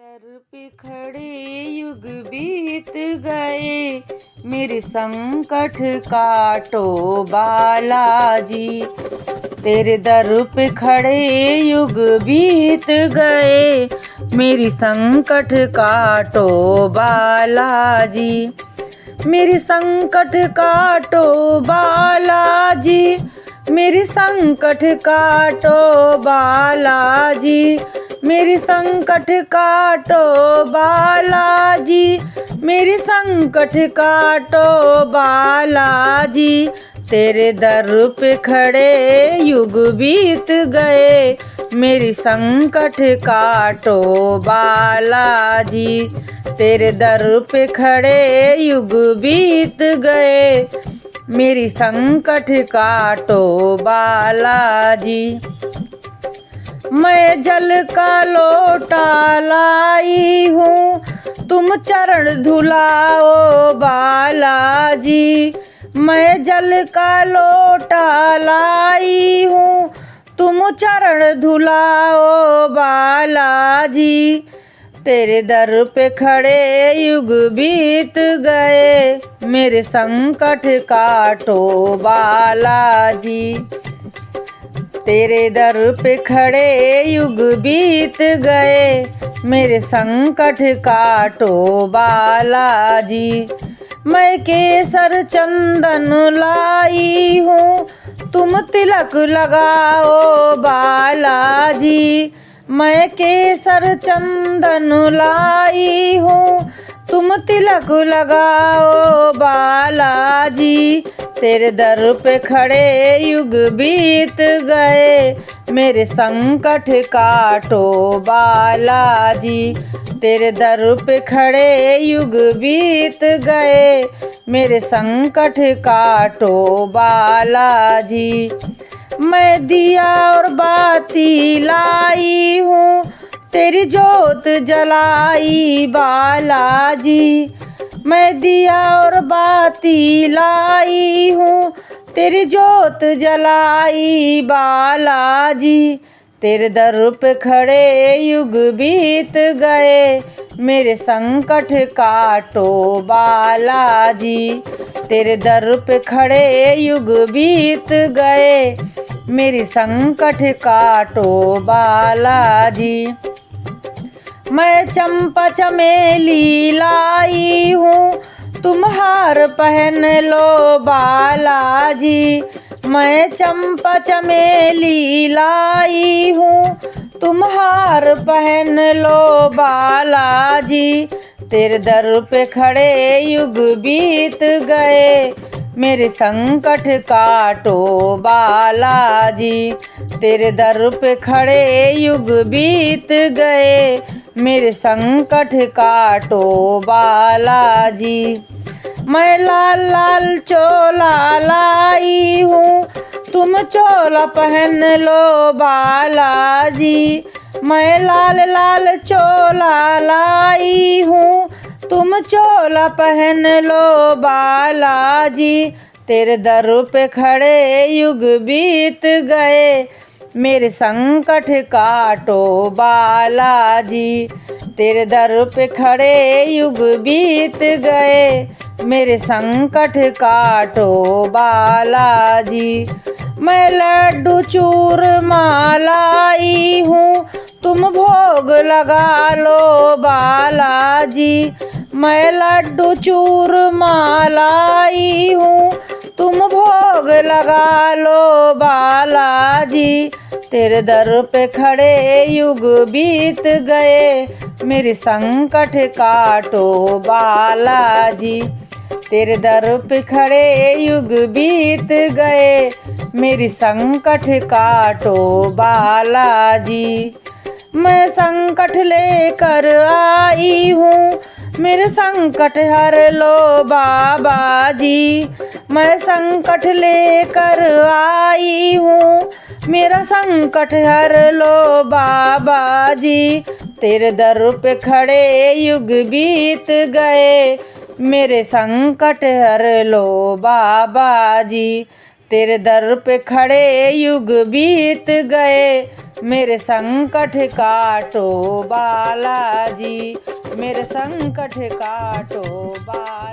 दर पे खड़े युग बीत गए, मेरे संकट काटो बालाजी। तेरे दर पे खड़े युग बीत गए, मेरी संकट काटो बालाजी। मेरी संकट काटो बालाजी, मेरी संकट काटो बालाजी। मेरी संकट काटो बालाजी, मेरी संकट काटो बालाजी। तेरे दर पे खड़े युग बीत गए, मेरी संकट काटो बालाजी। तेरे दर पे खड़े युग बीत गए, मेरी संकट काटो बालाजी। मैं जल का लोटा लाई हूँ, तुम चरण धुलाओ बालाजी। मैं जल का लोटा लाई हूँ, तुम चरण धुलाओ बालाजी। तेरे दर पे खड़े युग बीत गए, मेरे संकट काटो बालाजी। तेरे दर पे खड़े युग बीत गए, मेरे संकट काटो बालाजी। मैं केसर चंदन लाई हूँ, तुम तिलक लगाओ बालाजी। मैं केसर चंदन लाई हूँ, तुम तिलक लगाओ बालाजी। तेरे दर पे खड़े युग बीत गए, मेरे संकट काटो बालाजी। तेरे दर पे खड़े युग बीत गए, मेरे संकट काटो बालाजी। मैं दिया और बाती लाई हूँ, तेरी जोत जलाई बालाजी। मैं दिया और बाती लाई हूँ, तेरी जोत जलाई बालाजी। तेरे दर पे खड़े युग बीत गए, मेरे संकट काटो बालाजी। तेरे दर पे खड़े युग बीत गए, मेरी संकट काटो बालाजी। मैं चंपा चमेली लाई हूँ, तुम हार पहन लो बालाजी। मैं चंपा चमेली लाई हूँ, तुम हार पहन लो बालाजी। तेरे दर पे खड़े युग बीत गए, मेरे संकट काटो बालाजी। तेरे दर पे खड़े युग बीत गए, मेरे संकट काटो बालाजी। मैं लाल लाल चोला लाई हूँ, तुम चोला पहन लो बालाजी। मैं लाल लाल चोला लाई हूँ, तुम चोला पहन लो बालाजी। तेरे दर पे खड़े युग बीत गए, मेरे संकट काटो बालाजी। तेरे दर पे खड़े युग बीत गए, मेरे संकट काटो बालाजी। मैं लड्डू चूरमा लाई हूँ, तुम भोग लगा लो बालाजी। मैं लड्डू चूरमा लाई हूँ, तुम भोग लगा लो बालाजी। तेरे दर पे खड़े युग बीत गए, मेरे संकट काटो बालाजी। तेरे दर पे खड़े युग बीत गए, मेरी संकट काटो बालाजी। मैं संकट लेकर आई हूँ, मेरे संकट हर लो बाबाजी। मैं संकट लेकर आई हूँ, मेरा संकट हर लो बाबाजी। तेरे दर पे खड़े युग बीत गए, मेरे संकट हर लो बाबाजी। तेरे दर पे खड़े युग बीत गए, मेरे संकट काटो बालाजी, मेरे संकट काटो बालाजी।